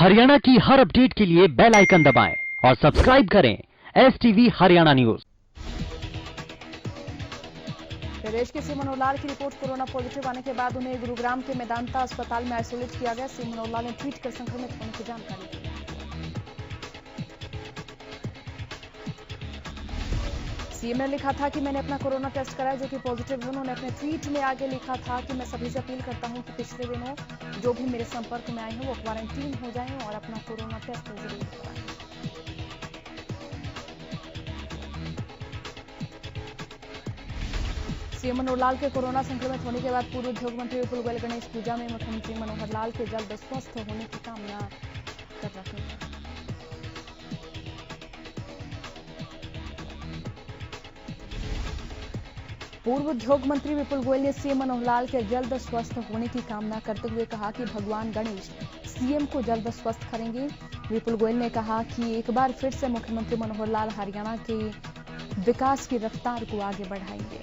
हरियाणा की हर अपडेट के लिए बेल आइकन दबाएं और सब्सक्राइब करें STV हरियाणा न्यूज। प्रदेश के सीएम मनोहर लाल की रिपोर्ट कोरोना पॉजिटिव आने के बाद उन्हें गुरुग्राम के मेदांता अस्पताल में आइसोलेट किया गया। सीएम मनोहर लाल ने ट्वीट कर संक्रमित होने की जानकारी दी। सीएम ने लिखा था कि मैंने अपना कोरोना टेस्ट कराया जो कि पॉजिटिव है। उन्होंने अपने ट्वीट में आगे लिखा था कि मैं सभी से अपील करता हूं कि पिछले दिनों जो भी मेरे संपर्क में आए हैं वो क्वारंटीन हो जाएं और अपना कोरोना टेस्ट जरूर कराएं। सीएम मनोहर लाल के कोरोना संक्रमित होने के बाद पूर्व उद्योग मंत्री विपुल गोयल गणेश पूजा में मुख्यमंत्री मनोहर लाल के जल्द स्वस्थ होने की कामना कर रहे हैं। पूर्व उद्योग मंत्री विपुल गोयल ने सीएम मनोहर लाल के जल्द स्वस्थ होने की कामना करते हुए कहा कि भगवान गणेश सीएम को जल्द स्वस्थ करेंगे। विपुल गोयल ने कहा कि एक बार फिर से मुख्यमंत्री मनोहर लाल हरियाणा के विकास की रफ्तार को आगे बढ़ाएंगे।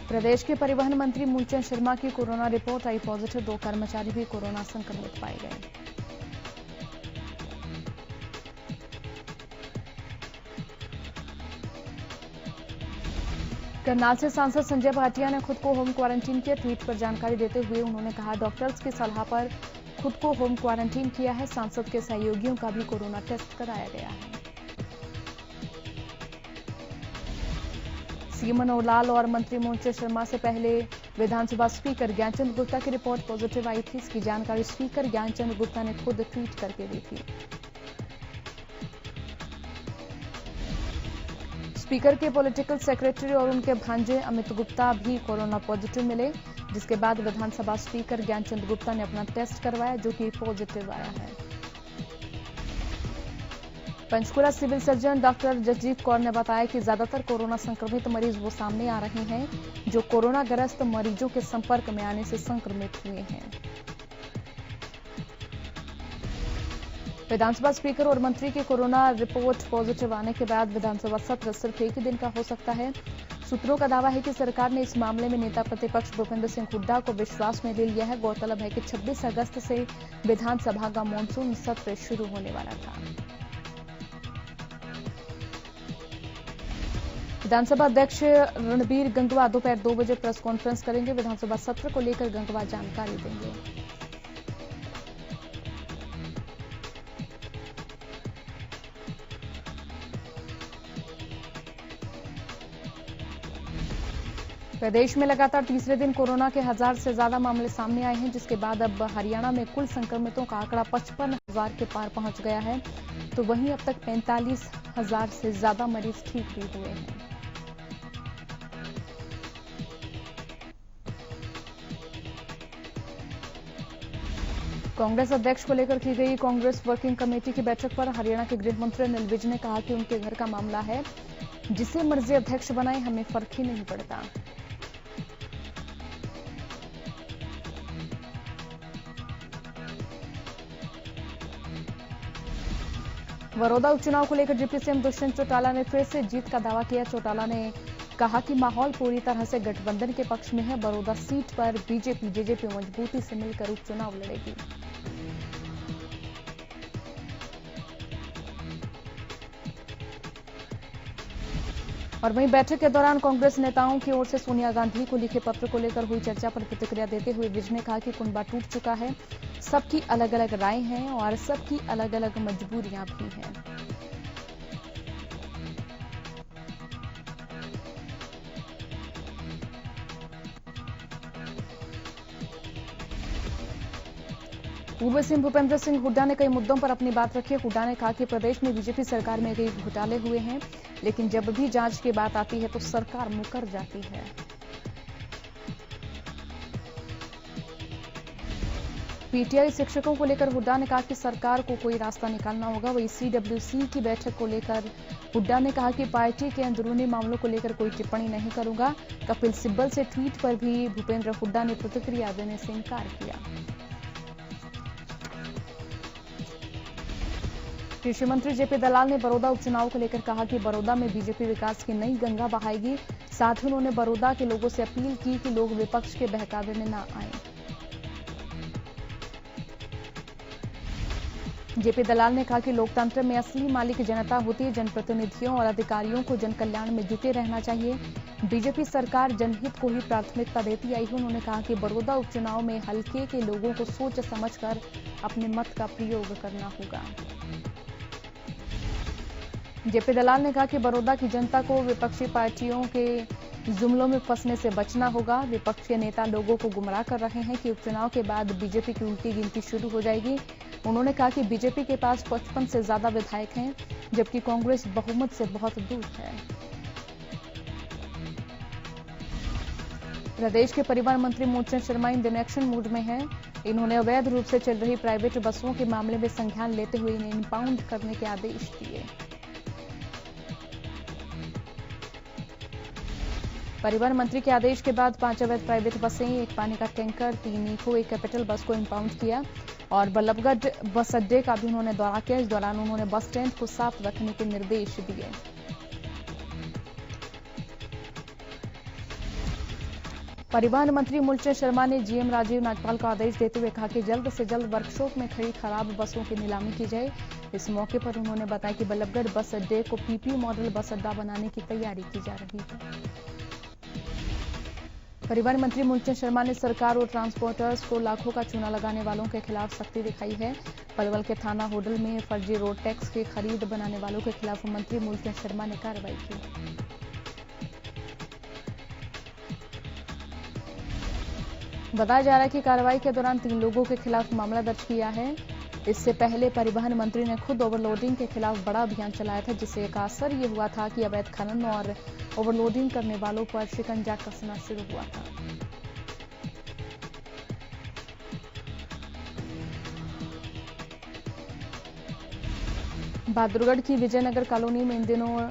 प्रदेश के परिवहन मंत्री मूलचंद शर्मा की कोरोना रिपोर्ट आई पॉजिटिव। 2 कर्मचारी भी कोरोना संक्रमित पाए गए। करनाल से सांसद संजय भाटिया ने खुद को होम क्वारंटीन किया। ट्वीट पर जानकारी देते हुए उन्होंने कहा, डॉक्टर्स की सलाह पर खुद को होम क्वारंटीन किया है। सांसद के सहयोगियों का भी कोरोना टेस्ट कराया गया है। सीएम मनोहर लाल और मंत्री मूलचंद शर्मा से पहले विधानसभा स्पीकर ज्ञानचंद गुप्ता की रिपोर्ट पॉजिटिव आई थी। इसकी जानकारी स्पीकर ज्ञानचंद गुप्ता ने खुद ट्वीट करके दी थी। स्पीकर के पॉलिटिकल सेक्रेटरी और उनके भांजे अमित गुप्ता भी कोरोना पॉजिटिव मिले, जिसके बाद विधानसभा स्पीकर ज्ञानचंद गुप्ता ने अपना टेस्ट करवाया जो कि पॉजिटिव आया है। Panchkula civil surgeon doctor Jasjeet Kaur ने बताया कि ज्यादातर कोरोना संक्रमित मरीज वो सामने आ रहे हैं जो कोरोना ग्रस्त मरीजों के संपर्क में आने से संक्रमित हुए हैं। विधानसभा स्पीकर और मंत्री की कोरोना रिपोर्ट पॉजिटिव आने के बाद विधानसभा सत्र सिर्फ एक ही दिन का हो सकता है। सूत्रों का दावा है कि सरकार ने इस मामले में नेता प्रतिपक्ष भूपेंद्र सिंह हुड्डा को विश्वास में ले लिया है। गौरतलब है कि 26 अगस्त से विधानसभा का मानसून सत्र शुरू होने वाला था। विधानसभा अध्यक्ष रणबीर गंगवा दोपहर 2 बजे प्रेस कॉन्फ्रेंस करेंगे। विधानसभा सत्र को लेकर गंगवा जानकारी देंगे। प्रदेश में लगातार तीसरे दिन कोरोना के 1000 से ज्यादा मामले सामने आए हैं, जिसके बाद अब हरियाणा में कुल संक्रमितों का आंकड़ा 55,000 के पार पहुंच गया है। तो वहीं अब तक 45,000 से ज्यादा मरीज ठीक भी हुए हैं। कांग्रेस अध्यक्ष को लेकर की गई कांग्रेस वर्किंग कमेटी की बैठक पर हरियाणा के गृह मंत्री अनिल विज ने कहा कि उनके घर का मामला है, जिसे मर्जी अध्यक्ष बनाए हमें फर्क ही नहीं पड़ता। बड़ौदा उपचुनाव को लेकर डिप्टी सीएम दुष्यंत चौटाला ने फिर से जीत का दावा किया। चौटाला ने कहा कि माहौल पूरी तरह से गठबंधन के पक्ष में है। बड़ौदा सीट पर बीजेपी जेजेपी मजबूती से मिलकर उपचुनाव लड़ेगी। और वहीं बैठक के दौरान कांग्रेस नेताओं की ओर से सोनिया गांधी को लिखे पत्र को लेकर हुई चर्चा पर प्रतिक्रिया देते हुए विज ने कहा कि कुनबा टूट चुका है, सबकी अलग अलग राय हैं और सबकी अलग अलग मजबूरियां भी हैं। पूर्व सीएम भूपेंद्र सिंह हुड्डा ने कई मुद्दों पर अपनी बात रखी। हुड्डा ने कहा कि प्रदेश में बीजेपी सरकार में कई घोटाले हुए हैं, लेकिन जब भी जांच की बात आती है तो सरकार मुकर जाती है। पीटीआई शिक्षकों को लेकर हुड्डा ने कहा कि सरकार को कोई रास्ता निकालना होगा। वही CWC की बैठक को लेकर हुड्डा ने कहा कि पार्टी के अंदरूनी मामलों को लेकर कोई टिप्पणी नहीं करूंगा। कपिल सिब्बल से ट्वीट पर भी भूपेंद्र हुड्डा ने प्रतिक्रिया देने से इनकार किया। कृषि मंत्री जेपी दलाल ने बड़ौदा उपचुनाव को लेकर कहा कि बड़ौदा में बीजेपी विकास की नई गंगा बहाएगी। साथ ही उन्होंने बड़ौदा के लोगों से अपील की कि लोग विपक्ष के बहकावे में न आएं। जेपी दलाल ने कहा कि लोकतंत्र में असली मालिक जनता होती है। जनप्रतिनिधियों और अधिकारियों को जन कल्याण में जुटे रहना चाहिए। बीजेपी सरकार जनहित को ही प्राथमिकता देती आई है। उन्होंने कहा कि बड़ौदा उपचुनाव में हल्के के लोगों को सोच समझकर अपने मत का प्रयोग करना होगा। जेपी दलाल ने कहा कि बड़ौदा की जनता को विपक्षी पार्टियों के जुमलों में फंसने से बचना होगा। विपक्ष के नेता लोगों को गुमराह कर रहे हैं कि उपचुनाव के बाद बीजेपी की उल्टी गिनती शुरू हो जाएगी। उन्होंने कहा कि बीजेपी के पास 55 से ज्यादा विधायक हैं, जबकि कांग्रेस बहुमत से बहुत दूर है। प्रदेश के परिवहन मंत्री मूलचंद शर्मा इन दिनों एक्शन मूड में हैं। इन्होंने अवैध रूप से चल रही प्राइवेट बसों के मामले में संज्ञान लेते हुए इन्हें इंपाउंड करने के आदेश दिए। परिवहन मंत्री के आदेश के बाद 5 अवैध प्राइवेट बसें, एक पानी का टैंकर, 3 इको, एक कैपिटल बस को इंपाउंड किया और बल्लभगढ़ बस अड्डे का भी उन्होंने दौरा किया। इस दौरान उन्होंने बस स्टैंड को साफ रखने के निर्देश दिए। परिवहन मंत्री मूलचंद शर्मा ने जीएम राजीव नागपाल को आदेश देते हुए कहा कि जल्द से जल्द वर्कशॉप में खड़ी खराब बसों की नीलामी की जाए। इस मौके पर उन्होंने बताया कि बल्लभगढ़ बस अड्डे को पीपी मॉडल बस अड्डा बनाने की तैयारी की जा रही है। परिवहन मंत्री मूलचंद शर्मा ने सरकार और ट्रांसपोर्टर्स को लाखों का चूना लगाने वालों के खिलाफ सख्ती दिखाई है। पलवल के थाना होडल में फर्जी रोड टैक्स की खरीद बनाने वालों के खिलाफ मंत्री मूलचंद शर्मा ने कार्रवाई की। बताया जा रहा है कि कार्रवाई के दौरान 3 लोगों के खिलाफ मामला दर्ज किया है। इससे पहले परिवहन मंत्री ने खुद ओवरलोडिंग के खिलाफ बड़ा अभियान चलाया था, जिससे का असर ये हुआ था कि अवैध खनन और ओवरलोडिंग करने वालों पर शिकंजा कसना शुरू हुआ था। बहादुरगढ़ की विजयनगर कॉलोनी में इन दिनों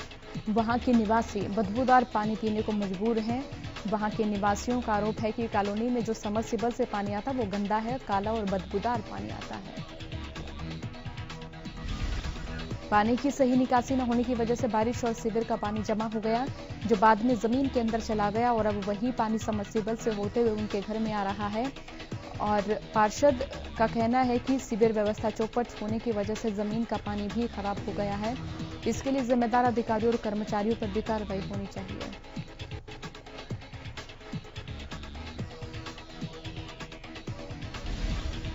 वहां के निवासी बदबूदार पानी पीने को मजबूर हैं। वहां के निवासियों का आरोप है कि कॉलोनी में जो सबमर्सिबल से पानी आता है वो गंदा है, काला और बदबूदार पानी आता है। पानी की सही निकासी न होने की वजह से बारिश और सीवर का पानी जमा हो गया, जो बाद में जमीन के अंदर चला गया और अब वही पानी सबमर्सिबल से होते हुए उनके घर में आ रहा है। और पार्षद का कहना है कि सीवर व्यवस्था चौपट होने की वजह से जमीन का पानी भी खराब हो गया है। इसके लिए जिम्मेदार अधिकारियों और कर्मचारियों पर भी कार्रवाई होनी चाहिए।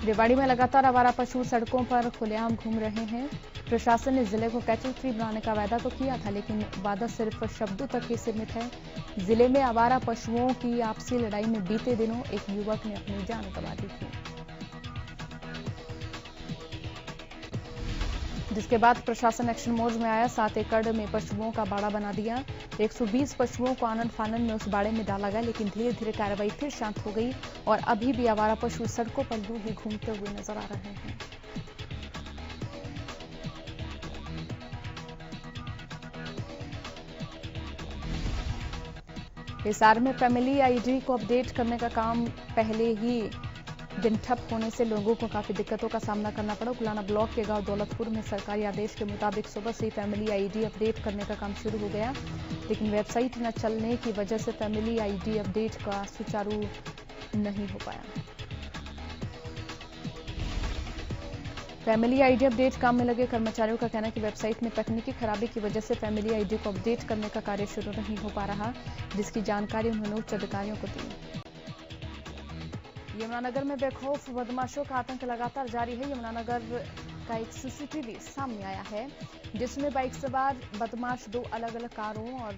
रेवाड़ी में लगातार आवारा पशु सड़कों पर खुलेआम घूम रहे हैं। प्रशासन ने जिले को कैटल फ्री बनाने का वादा तो किया था, लेकिन वादा सिर्फ शब्दों तक ही सीमित है। जिले में आवारा पशुओं की आपसी लड़ाई में बीते दिनों एक युवक ने अपनी जान गंवा दी थी, जिसके बाद प्रशासन एक्शन मोड में आया। 7 एकड़ में पशुओं का बाड़ा बना दिया। 120 पशुओं को आनन फानन में उस बाड़े में डाला गया, लेकिन धीरे धीरे कार्रवाई फिर शांत हो गई और अभी भी आवारा पशु सड़कों पर यूं ही घूमते हुए नजर आ रहे हैं। हिसार में फैमिली आईडी को अपडेट करने का काम पहले ही दिन ठप होने से लोगों को काफी दिक्कतों का सामना करना पड़ा। उकलाना ब्लॉक के गांव दौलतपुर में सरकारी आदेश के मुताबिक सुबह से ही फैमिली आईडी अपडेट करने का काम शुरू हो गया, लेकिन वेबसाइट न चलने की वजह से फैमिली आईडी अपडेट का सुचारू नहीं हो पाया। फैमिली आईडी अपडेट काम में लगे कर्मचारियों का कहना है कि वेबसाइट में तकनीकी खराबी की वजह से फैमिली आईडी को अपडेट करने का कार्य शुरू नहीं हो पा रहा, जिसकी जानकारी उन्होंने उच्च अधिकारियों को दी। यमुनानगर में बेखौफ बदमाशों का आतंक लगातार जारी है। यमुनानगर का एक सीसीटीवी सामने आया है, जिसमें बाइक सवार बदमाश 2 अलग अलग कारों और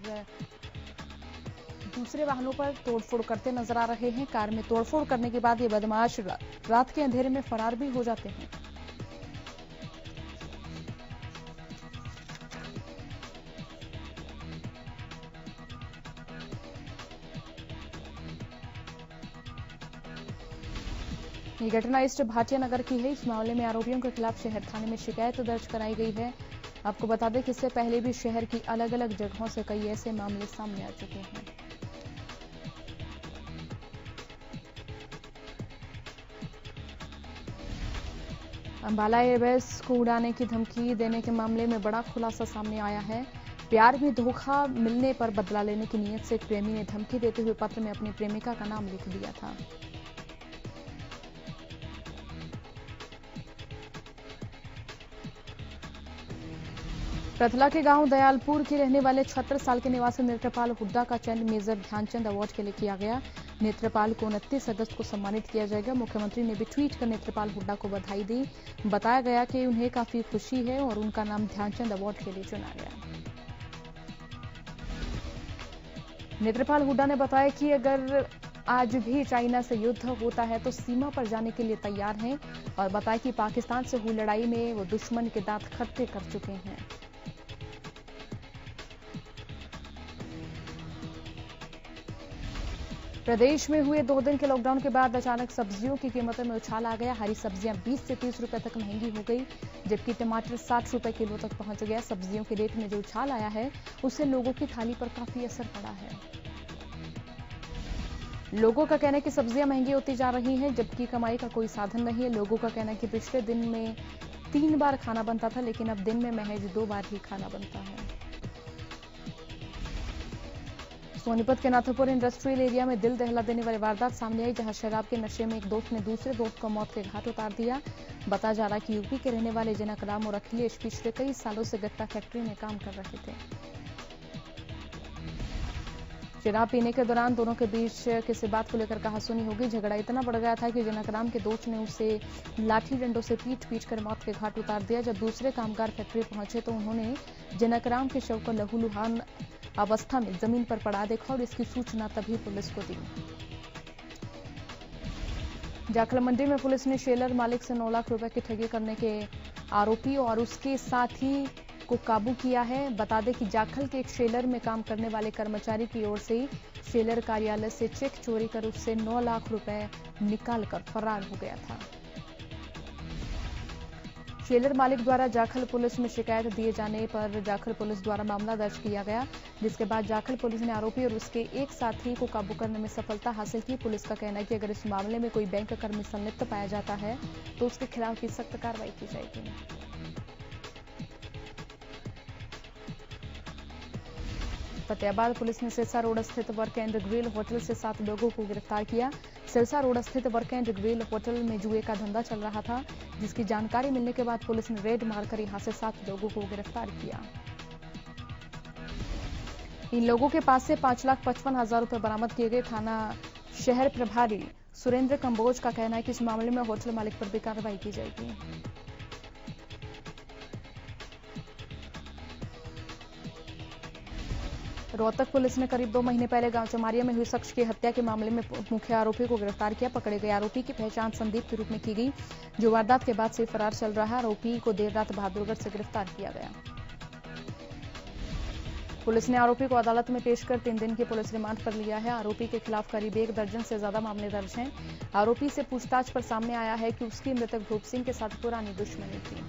दूसरे वाहनों पर तोड़फोड़ करते नजर आ रहे हैं। कार में तोड़फोड़ करने के बाद ये बदमाश रात के अंधेरे में फरार भी हो जाते हैं। ये घटना ईस्ट भाटिया नगर की है। इस मामले में आरोपियों के खिलाफ शहर थाने में शिकायत दर्ज कराई गई है। आपको बता दें कि इससे पहले भी शहर की अलग अलग जगहों से कई ऐसे मामले सामने आ चुके हैं। अंबाला एयरबेस को उड़ाने की धमकी देने के मामले में बड़ा खुलासा सामने आया है। प्यार में धोखा मिलने पर बदला लेने की नीयत से एक प्रेमी ने धमकी देते हुए पत्र में अपनी प्रेमिका का नाम लिख दिया था। रतला के गांव दयालपुर के रहने वाले 76 साल के निवासी नेत्रपाल हुड्डा का चयन मेजर ध्यानचंद अवार्ड के लिए किया गया। नेत्रपाल को 29 अगस्त को सम्मानित किया जाएगा। मुख्यमंत्री ने भी ट्वीट कर नेत्रपाल हुड्डा को बधाई दी। बताया गया कि उन्हें काफी खुशी है और उनका नाम ध्यानचंद अवार्ड के लिए चुना गया। नेत्रपाल हुड्डा ने बताया कि अगर आज भी चाइना से युद्ध होता है तो सीमा पर जाने के लिए तैयार हैं और बताया कि पाकिस्तान से हुई लड़ाई में वो दुश्मन के दांत खट्टे कर चुके हैं। प्रदेश में हुए 2 दिन के लॉकडाउन के बाद अचानक सब्जियों की कीमतों में उछाल आ गया। हरी सब्जियां 20 से 30 रुपए तक महंगी हो गई, जबकि टमाटर 60 रुपए किलो तक पहुंच गया। सब्जियों के रेट में जो उछाल आया है उससे लोगों की थाली पर काफी असर पड़ा है। लोगों का कहना है कि सब्जियां महंगी होती जा रही हैं, जबकि कमाई का कोई साधन नहीं है। लोगों का कहना है कि पिछले दिन में 3 बार खाना बनता था, लेकिन अब दिन में महज 2 बार ही खाना बनता है। सोनीपत के नाथापुर इंडस्ट्रियल एरिया में दिल दहला देने वाली वारदात सामने आई, जहां शराब के नशे में एक दोस्त ने दूसरे दोस्त को मौत के घाट उतार दिया। बताया जा रहा है कि यूपी के रहने वाले जनक राम और अखिलेश पिछले कई सालों से गट्टा फैक्ट्री में काम कर रहे थे। शराब पीने के दौरान दोनों के बीच किसी बात को लेकर कहासुनी हो गई। झगड़ा इतना बढ़ गया था कि जनक राम के दोस्त ने उसे लाठी डंडों से पीट कर मौत के घाट उतार दिया। जब दूसरे कामगार फैक्ट्री पहुंचे तो उन्होंने जनक राम के शव को लहूलुहान अवस्था में जमीन पर पड़ा देखा और इसकी सूचना तभी पुलिस को दी। जाखल मंडी में पुलिस ने शेलर मालिक से 9 लाख रुपए की ठगी करने के आरोपी और उसके साथी को काबू किया है। बता दें कि जाखल के एक शेलर में काम करने वाले कर्मचारी की ओर से शेलर कार्यालय से चेक चोरी कर उससे 9 लाख रुपए निकालकर फरार हो गया था। शेलर मालिक द्वारा जाखल पुलिस में शिकायत दिए जाने पर जाखल पुलिस द्वारा मामला दर्ज किया गया, जिसके बाद जाखल पुलिस ने आरोपी और उसके एक साथी को काबू करने में सफलता हासिल की। पुलिस का कहना है कि अगर इस मामले में कोई बैंक कर्मी संलिप्त पाया जाता है तो उसके खिलाफ भी सख्त कार्रवाई की जाएगी। फतेहाबाद पुलिस ने सिरसा रोड स्थित वर्क एंड ग्रिल होटल से 7 लोगों को गिरफ्तार किया। सिरसा रोड स्थित वर्क एंड ग्रिल होटल में जुए का धंधा चल रहा था, जिसकी जानकारी मिलने के बाद पुलिस ने रेड मारकर यहां से 7 लोगों को गिरफ्तार किया। इन लोगों के पास से 5,55,000 रुपए बरामद किए गए। थाना शहर प्रभारी सुरेंद्र कंबोज का कहना है कि इस मामले में होटल मालिक पर भी कार्रवाई की जाएगी। रोहतक पुलिस ने करीब 2 महीने पहले गांव चमारिया में हुई शख्स की हत्या के मामले में मुख्य आरोपी को गिरफ्तार किया। पकड़े गए आरोपी की पहचान संदीप के रूप में की गई, जो वारदात के बाद से फरार चल रहा है। आरोपी को देर रात बहादुरगढ़ से गिरफ्तार किया गया। पुलिस ने आरोपी को अदालत में पेश कर 3 दिन की पुलिस रिमांड पर लिया है। आरोपी के खिलाफ करीब 1 दर्जन से ज्यादा मामले दर्ज हैं। आरोपी से पूछताछ पर सामने आया है कि उसकी मृतक भूप सिंह के साथ पुरानी दुश्मनी थी।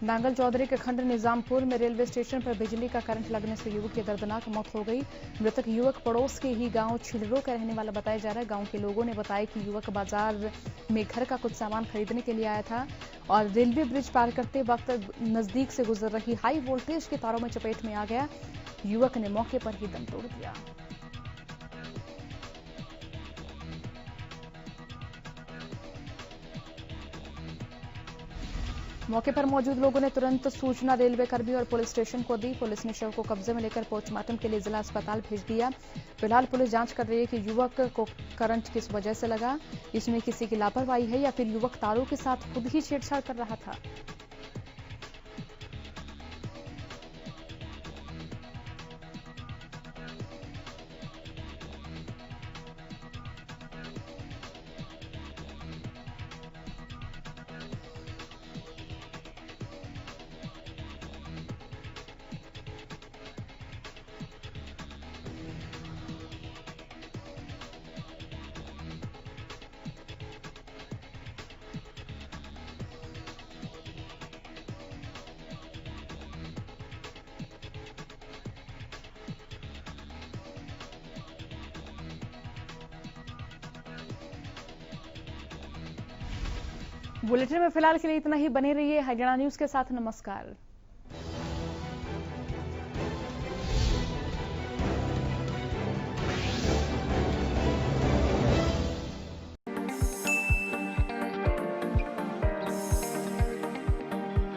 नांगल चौधरी के खंड निजामपुर में रेलवे स्टेशन पर बिजली का करंट लगने से युवक की दर्दनाक मौत हो गई। मृतक युवक पड़ोस के ही गांव छिलरो का रहने वाला बताया जा रहा है। गांव के लोगों ने बताया कि युवक बाजार में घर का कुछ सामान खरीदने के लिए आया था और रेलवे ब्रिज पार करते वक्त नजदीक से गुजर रही हाई वोल्टेज के तारों में चपेट में आ गया। युवक ने मौके पर ही दम तोड़ दिया। मौके पर मौजूद लोगों ने तुरंत सूचना रेलवे कर्मी और पुलिस स्टेशन को दी। पुलिस ने शव को कब्जे में लेकर पोस्टमार्टम के लिए जिला अस्पताल भेज दिया। फिलहाल पुलिस जांच कर रही है कि युवक को करंट किस वजह से लगा, इसमें किसी की लापरवाही है या फिर युवक तारों के साथ खुद ही छेड़छाड़ कर रहा था। बुलेटिन में फिलहाल के लिए इतना ही। बने रहिए हरियाणा न्यूज के साथ। नमस्कार।